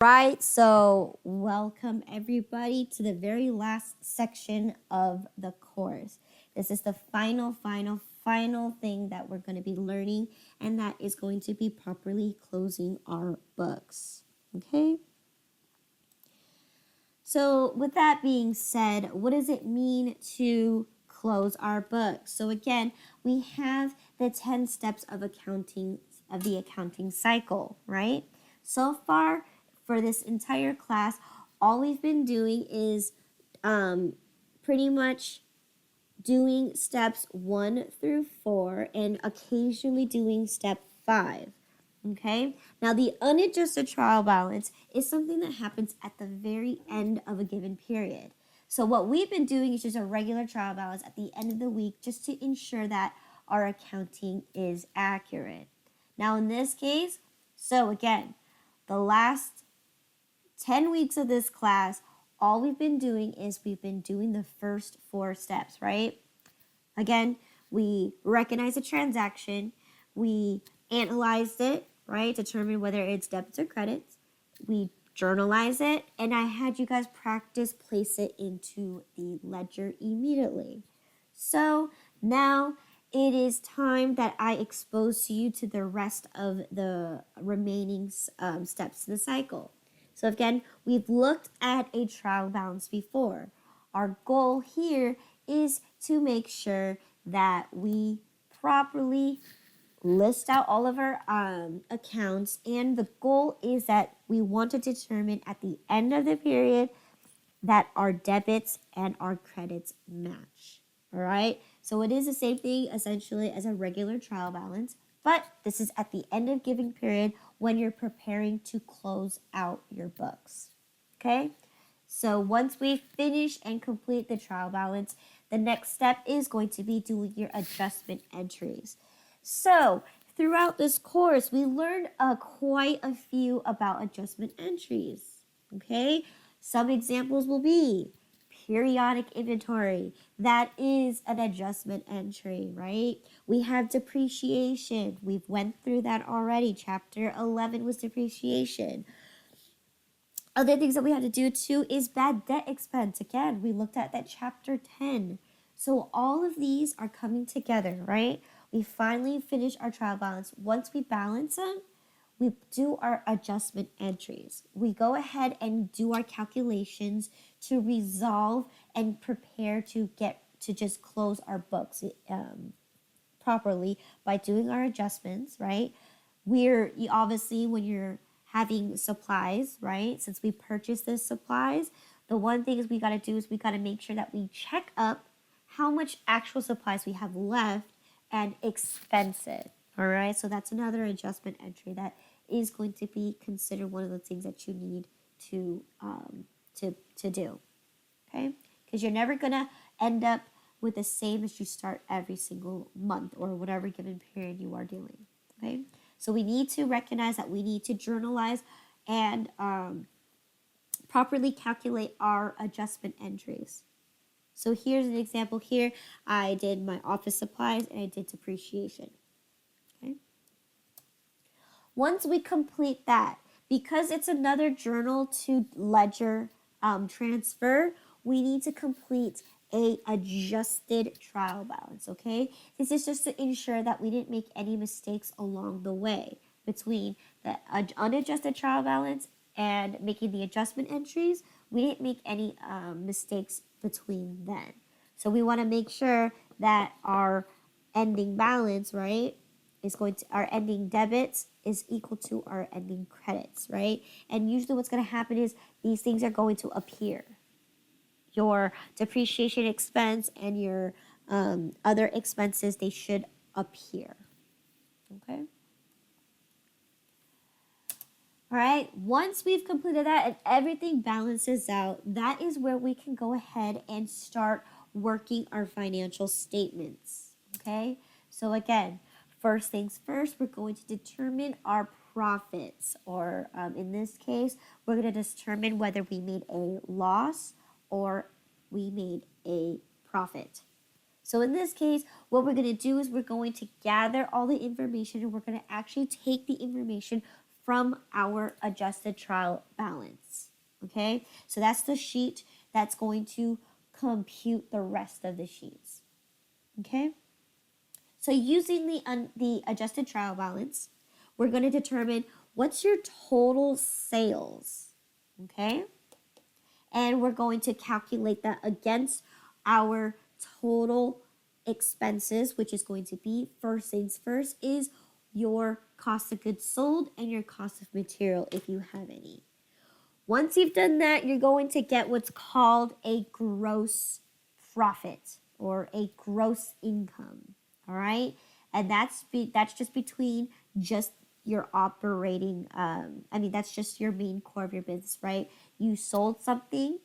Right, so welcome everybody to the very last section of the course. This is the final thing that we're going to be learning, and that is going to be properly closing our books. Okay? So, with that being said, what does it mean to close our books? So, again, we have the 10 steps of the accounting cycle, right? So far, for this entire class, all we've been doing is pretty much doing steps 1 through 4 and occasionally doing step 5. Okay, now the unadjusted trial balance is something that happens at the very end of a given period. So what we've been doing is just a regular trial balance at the end of the week just to ensure that our accounting is accurate. Now in this case, so again, the last 10 weeks of this class, all we've been doing is we've been doing the first 4 steps, right? Again, we recognize a transaction, we analyzed it, right? Determine whether it's debits or credits. We journalize it, and I had you guys practice place it into the ledger immediately. So now it is time that I expose you to the rest of the remaining steps to the cycle. So again, we've looked at a trial balance before. Our goal here is to make sure that we properly list out all of our accounts, and the goal is that we want to determine at the end of the period that our debits and our credits match. All right, so it is the same thing essentially as a regular trial balance, but this is at the end of giving period when you're preparing to close out your books. Okay, so once we finish and complete the trial balance, the next step is going to be doing your adjustment entries. So throughout this course, we learned quite a few about adjustment entries. Okay, some examples will be periodic inventory. That is an adjustment entry, right? We have depreciation. We've went through that already. Chapter 11 was depreciation. Other things that we have to do too is bad debt expense. Again, we looked at that chapter 10. So all of these are coming together, right? We finally finish our trial balance. Once we balance them, we do our adjustment entries. We go ahead and do our calculations to resolve and prepare to get to just close our books properly by doing our adjustments, right? We're obviously, when you're having supplies, right? Since we purchased the supplies, the one thing is we got to do is we got to make sure that we check up how much actual supplies we have left and expense it. All right, so that's another adjustment entry that is going to be considered one of the things that you need to do. Okay, because you're never gonna end up with the same as you start every single month or whatever given period you are doing. Okay, so we need to recognize that we need to journalize and properly calculate our adjustment entries. So here's an example here. I did my office supplies and I did depreciation. Okay. Once we complete that, because it's another journal to ledger transfer, we need to complete a adjusted trial balance, okay? This is just to ensure that we didn't make any mistakes along the way between the unadjusted trial balance and making the adjustment entries. We didn't make any mistakes between then. So we want to make sure that our ending balance, right, is going to, our ending debits is equal to our ending credits, right? And usually what's going to happen is these things are going to appear. Your depreciation expense and your other expenses, they should appear. Okay. All right, once we've completed that and everything balances out, that is where we can go ahead and start working our financial statements. Okay, so again, first things first, we're going to determine our profits, or in this case, we're going to determine whether we made a loss or we made a profit. So in this case, what we're going to do is we're going to gather all the information and we're going to actually take the information from our adjusted trial balance. Okay, so that's the sheet that's going to compute the rest of the sheets. Okay, so using the adjusted trial balance, we're going to determine what's your total sales. Okay, and we're going to calculate that against our total expenses, which is going to be, first things first, is your cost of goods sold and your cost of material if you have any. Once you've done that, you're going to get what's called a gross profit or a gross income. All right, and that's just between just your operating. That's just your main core of your business, right? You sold something,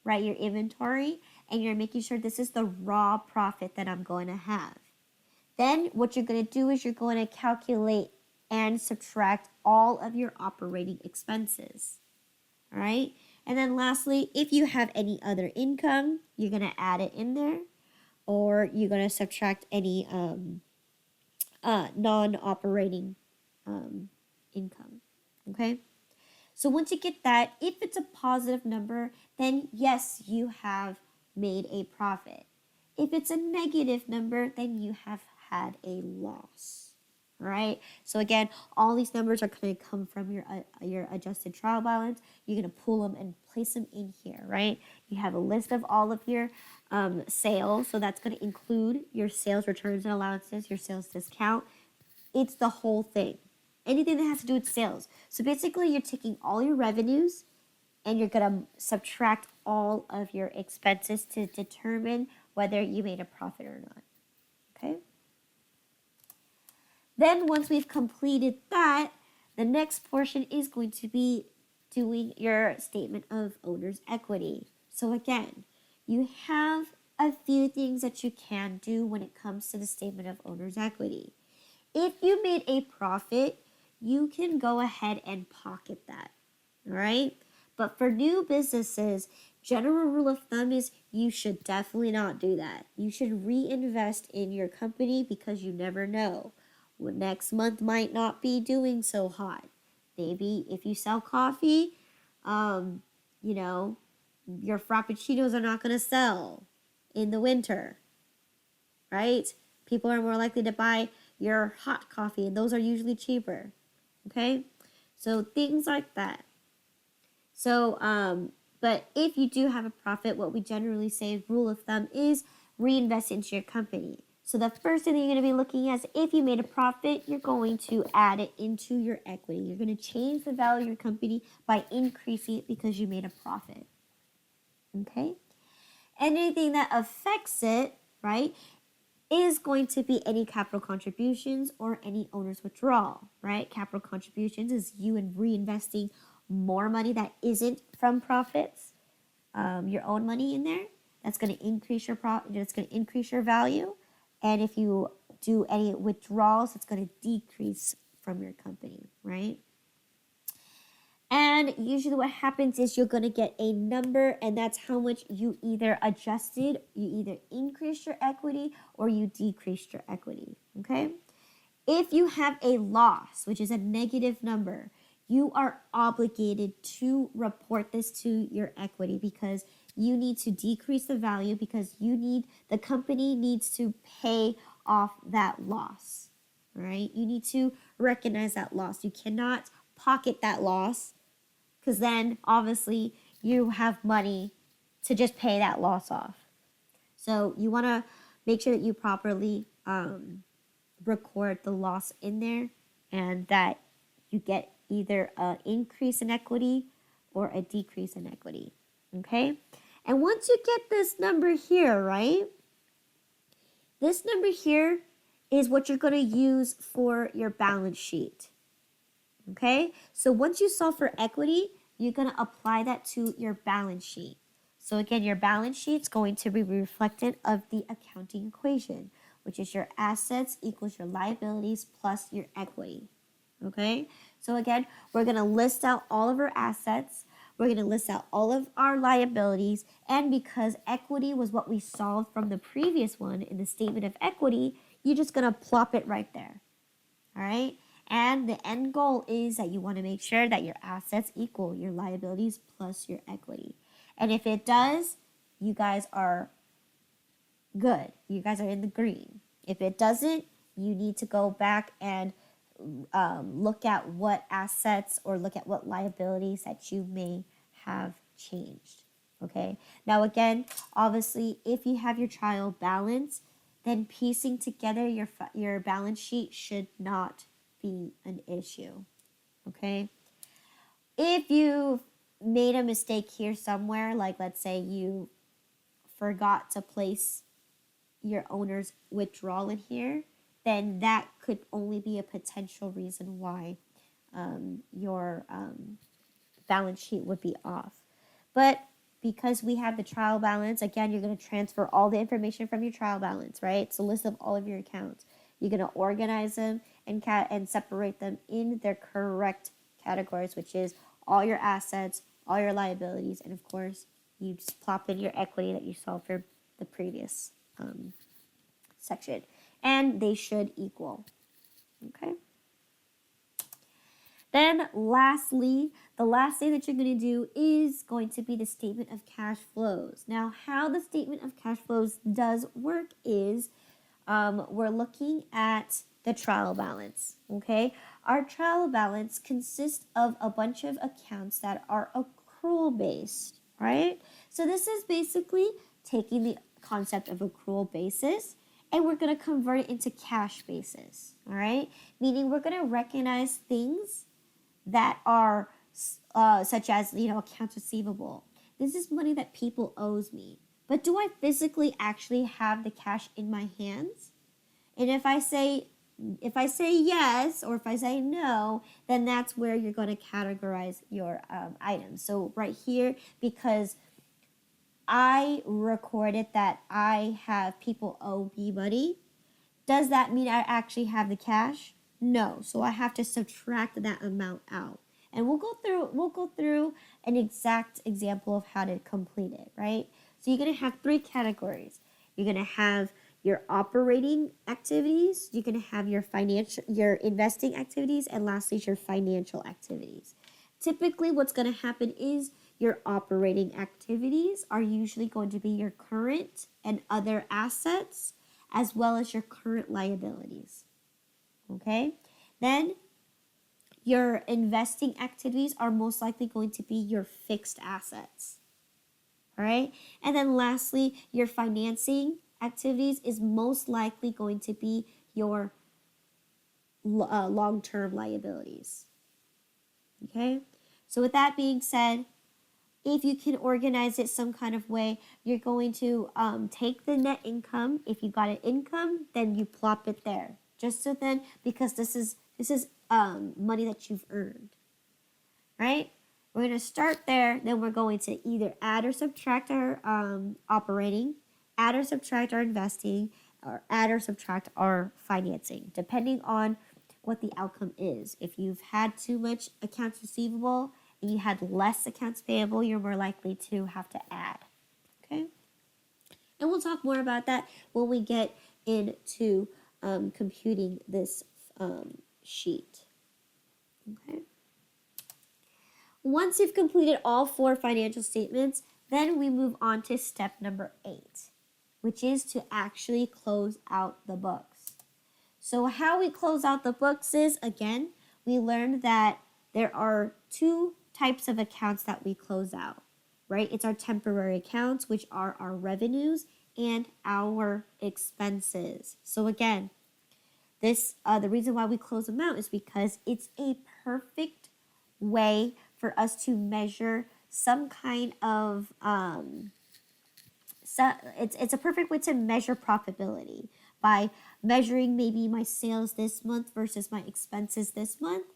right? Your inventory, and you're making sure this is the raw profit that I'm going to have. Then what you're going to do is you're going to calculate and subtract all of your operating expenses. All right. And then lastly, if you have any other income, you're going to add it in there, or you're going to subtract any non-operating income. Okay. So once you get that, if it's a positive number, then yes, you have made a profit. If it's a negative number, then you have had a loss. All right. So again, all these numbers are going to come from your adjusted trial balance. You're going to pull them and place them in here, right? You have a list of all of your sales. So that's going to include your sales returns and allowances, your sales discount. It's the whole thing. Anything that has to do with sales. So basically, you're taking all your revenues and you're going to subtract all of your expenses to determine whether you made a profit or not. Okay? Then once we've completed that, the next portion is going to be doing your statement of owner's equity. So again, you have a few things that you can do when it comes to the statement of owner's equity. If you made a profit, you can go ahead and pocket that. All right? But for new businesses, general rule of thumb is you should definitely not do that. You should reinvest in your company because you never know. Well, next month might not be doing so hot. Maybe if you sell coffee, your frappuccinos are not going to sell in the winter, right? People are more likely to buy your hot coffee, and those are usually cheaper, okay? So things like that. So, but if you do have a profit, what we generally say, rule of thumb, is reinvest into your company. So the first thing that you're going to be looking at is if you made a profit, you're going to add it into your equity. You're going to change the value of your company by increasing it because you made a profit. Okay? Anything that affects it, right, is going to be any capital contributions or any owner's withdrawal, right? Capital contributions is you reinvesting more money that isn't from profits, your own money in there. That's going to increase your It's going to increase your value. And if you do any withdrawals, it's going to decrease from your company, right? And usually what happens is you're going to get a number, and that's how much you either adjusted, you either increased your equity or you decreased your equity, okay? If you have a loss, which is a negative number, you are obligated to report this to your equity because you need to decrease the value because the company needs to pay off that loss, right? You need to recognize that loss. You cannot pocket that loss because then obviously you have money to just pay that loss off. So you want to make sure that you properly record the loss in there and that you get either an increase in equity or a decrease in equity, okay? And once you get this number here, right? This number here is what you're going to use for your balance sheet, okay? So once you solve for equity, you're going to apply that to your balance sheet. So again, your balance sheet is going to be reflected of the accounting equation, which is your assets equals your liabilities plus your equity, okay? So again, we're going to list out all of our assets. We're going to list out all of our liabilities. And because equity was what we solved from the previous one in the statement of equity, you're just going to plop it right there. All right? And the end goal is that you want to make sure that your assets equal your liabilities plus your equity. And if it does, you guys are good. You guys are in the green. If it doesn't, you need to go back and look at what assets or look at what liabilities that you may have changed. Okay. Now, again, obviously, if you have your trial balance, then piecing together your balance sheet should not be an issue. Okay. If you made a mistake here somewhere, like let's say you forgot to place your owner's withdrawal in here, then that could only be a potential reason why your balance sheet would be off. But because we have the trial balance, again, you're going to transfer all the information from your trial balance, right? It's a list of all of your accounts. You're going to organize them and separate them in their correct categories, which is all your assets, all your liabilities, and of course, you just plop in your equity that you saw for the previous section. And they should equal. Okay? Then lastly, the last thing that you're going to do is going to be the statement of cash flows. Now, how the statement of cash flows does work is we're looking at the trial balance, okay? Our trial balance consists of a bunch of accounts that are accrual based, right? So this is basically taking the concept of accrual basis and we're going to convert it into cash basis, all right? Meaning we're going to recognize things that are such as, accounts receivable. This is money that people owes me. But do I physically actually have the cash in my hands? And if I say yes or if I say no, then that's where you're going to categorize your items. So right here, because I recorded that I have people owe me money, does that mean I actually have the cash? No. So I have to subtract that amount out. And we'll go through an exact example of how to complete it, right? So you're going to have three categories. You're going to have your operating activities, you're going to have your investing activities, and lastly, your financial activities. Typically, what's going to happen is your operating activities are usually going to be your current and other assets, as well as your current liabilities. Okay? Then, your investing activities are most likely going to be your fixed assets. All right? And then lastly, your financing activities is most likely going to be your long-term liabilities. Okay? So with that being said, if you can organize it some kind of way, you're going to take the net income. If you got an income, then you plop it there. Just so then, because this is money that you've earned, right? We're going to start there. Then we're going to either add or subtract our operating, add or subtract our investing, or add or subtract our financing, depending on what the outcome is. If you've had too much accounts receivable and you had less accounts payable, you're more likely to have to add. Okay? And we'll talk more about that when we get into computing this sheet. Okay? Once you've completed all 4 financial statements, then we move on to step number 8, which is to actually close out the books. So how we close out the books is, again, we learned that there are 2 types of accounts that we close out, right? It's our temporary accounts, which are our revenues, and our expenses. So again, this the reason why we close them out is because it's a perfect way for us to measure some kind of it's a perfect way to measure profitability by measuring maybe my sales this month versus my expenses this month.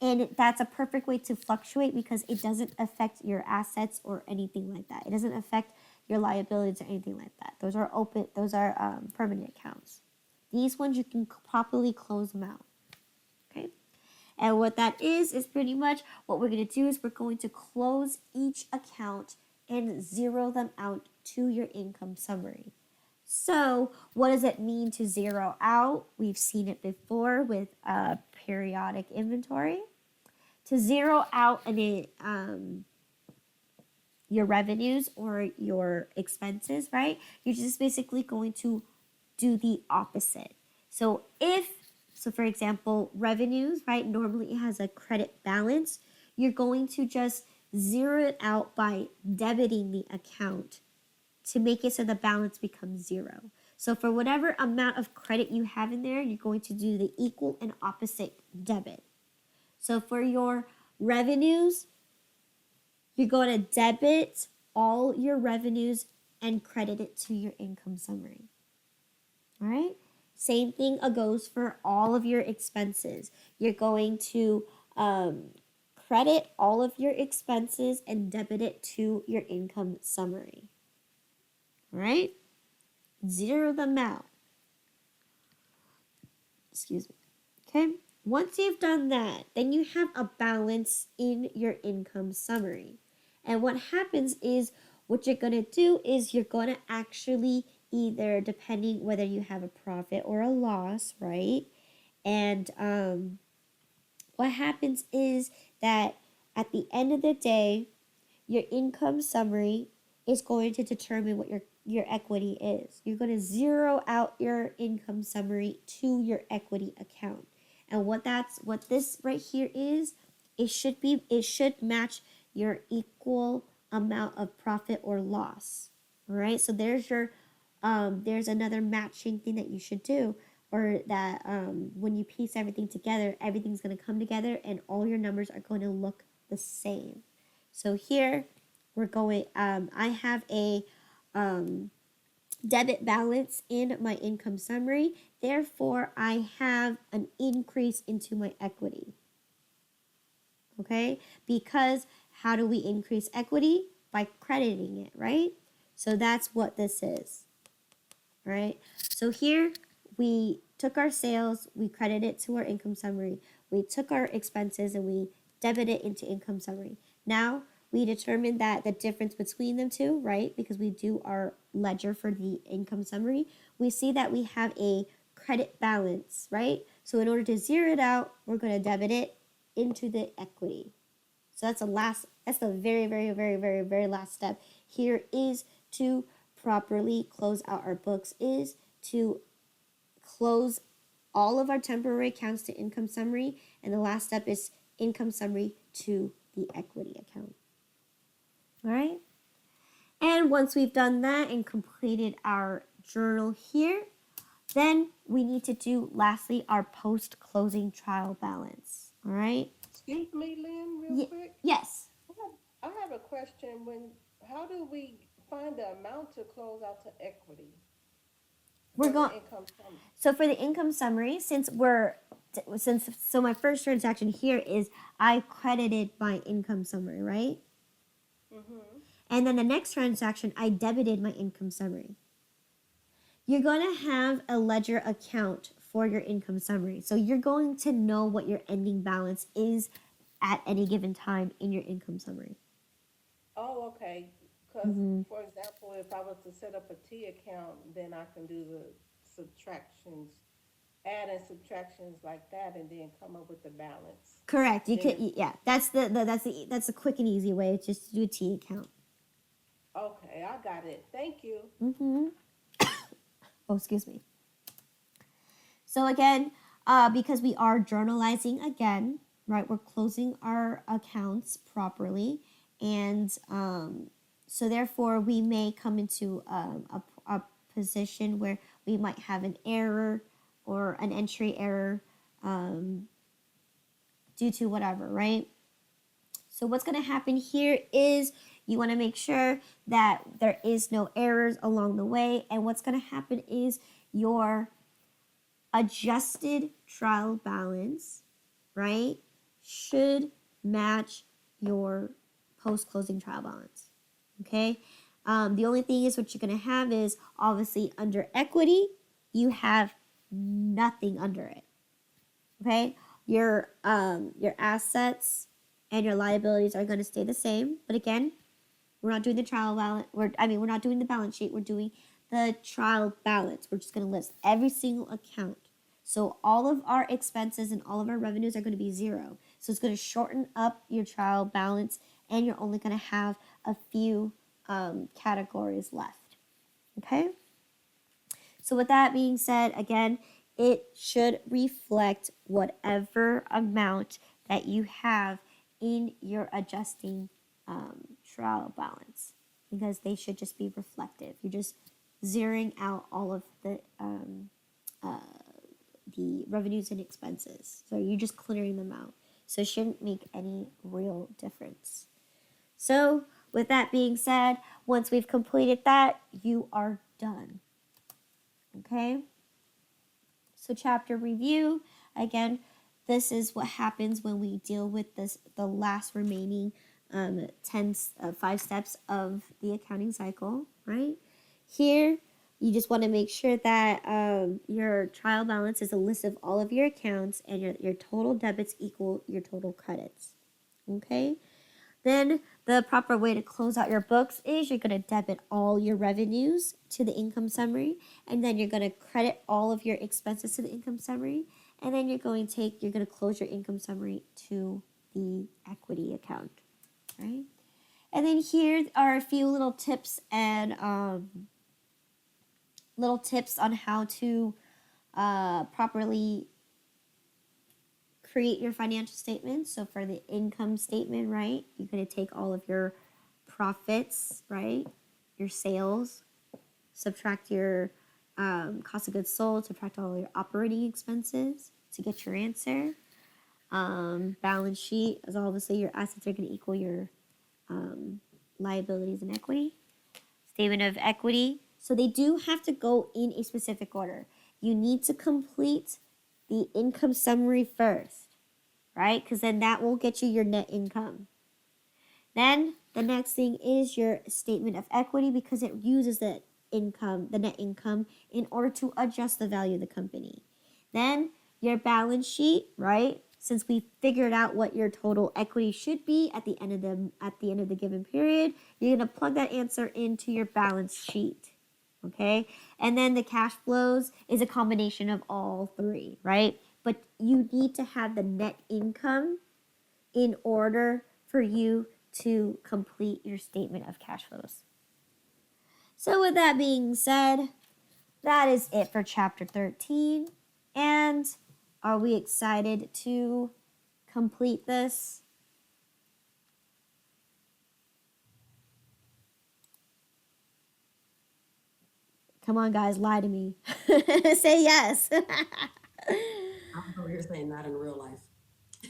And that's a perfect way to fluctuate because it doesn't affect your assets or anything like that. It doesn't affect your liabilities or anything like that. Those are permanent accounts. These ones you can properly close them out. Okay? And what that is pretty much what we're going to do is we're going to close each account and zero them out to your income summary. So what does it mean to zero out? We've seen it before with periodic inventory. To zero out your revenues or your expenses, right? You're just basically going to do the opposite. So for example, revenues, right? Normally it has a credit balance. You're going to just zero it out by debiting the account to make it so the balance becomes zero. So for whatever amount of credit you have in there, you're going to do the equal and opposite debit. So for your revenues, you're going to debit all your revenues and credit it to your income summary. All right? Same thing goes for all of your expenses. You're going to credit all of your expenses and debit it to your income summary. All right? Zero them out. Excuse me. Okay? Once you've done that, then you have a balance in your income summary. And what happens is what you're going to do is you're going to actually either, depending whether you have a profit or a loss, right? And what happens is that at the end of the day, your income summary is going to determine what your equity is. You're going to zero out your income summary to your equity account. And what this right here is, it should match your equal amount of profit or loss. All right? So there's another matching thing that you should do, or that when you piece everything together, everything's going to come together and all your numbers are going to look the same. So here we're going, I have a debit balance in my income summary. Therefore, I have an increase into my equity. Okay? Because how do we increase equity? By crediting it, right? So that's what this is. Right? So here we took our sales, we credited it to our income summary. We took our expenses and we debited it into income summary. Now we determined that the difference between them two, right? Because we do our ledger for the income summary, we see that we have a credit balance, right? So in order to zero it out, we're going to debit it into the equity. So that's the very, very, very, very, very last step. Here is to properly close out our books, is to close all of our temporary accounts to income summary, and the last step is income summary to the equity account. All right? And once we've done that and completed our journal here, then we need to do, lastly, our post-closing trial balance. All right? Excuse me, Lynn, real quick. Yes. I have a question. How do we find the amount to close out to equity We're for the going. income summary? So for the income summary, so my first transaction here is I credited my income summary, right? Mm-hmm. And then the next transaction, I debited my income summary. You're going to have a ledger account for your income summary. So you're going to know what your ending balance is at any given time in your income summary. Oh, okay. Because, Mm-hmm. for example, if I was to set up a T account, then I can do the subtractions, add and subtractions like that, and then come up with the balance. Correct. You Then could, if yeah. That's a quick and easy way. It's just to do a T account. okay, I got it. Thank you. Mm-hmm. Oh, excuse me. So again, because we are journalizing again, right? We're closing our accounts properly, and so therefore we may come into a position where we might have an error or an entry error due to whatever, right? So what's going to happen here is you want to make sure that there is no errors along the way, and what's going to happen is your adjusted trial balance, right, should match your post-closing trial balance. Okay? The only thing is what you're going to have is obviously under equity, you have nothing under it. Okay? Your assets and your liabilities are going to stay the same. But again, we're not doing the trial balance. We're not doing the balance sheet. We're doing the trial balance. We're just going to list every single account. So all of our expenses and all of our revenues are going to be zero. So it's going to shorten up your trial balance, and you're only going to have a few categories left. Okay? So with that being said, again, it should reflect whatever amount that you have in your adjusting trial balance, because they should just be reflective. You're just zeroing out all of the revenues and expenses. So you're just clearing them out. So it shouldn't make any real difference. So with that being said, once we've completed that, you are done. Okay? So chapter review, again, this is what happens when we deal with the last remaining 5 steps of the accounting cycle, right? Here, you just want to make sure that your trial balance is a list of all of your accounts, and your total debits equal your total credits. Okay? Then the proper way to close out your books is you're going to debit all your revenues to the income summary, and then you're going to credit all of your expenses to the income summary, and then you're going to close your income summary to the equity account, right? And then here are a few little tips and on how to properly create your financial statement. So for the income statement, right, you're going to take all of your profits, right, your sales, subtract your cost of goods sold, subtract all your operating expenses to get your answer. Balance sheet, as obviously your assets are going to equal your liabilities and equity. Statement of equity. So they do have to go in a specific order. You need to complete the income summary first, right? Because then that will get you your net income. Then the next thing is your statement of equity, because it uses the net income, in order to adjust the value of the company. Then your balance sheet, right? Since we figured out what your total equity should be at the end of the given period, you're gonna plug that answer into your balance sheet. Okay? And then the cash flows is a combination of all three, right? But you need to have the net income in order for you to complete your statement of cash flows. So with that being said, that is it for chapter 13. And are we excited to complete this? Come on, guys, lie to me. Say yes. I thought you were saying not in real life.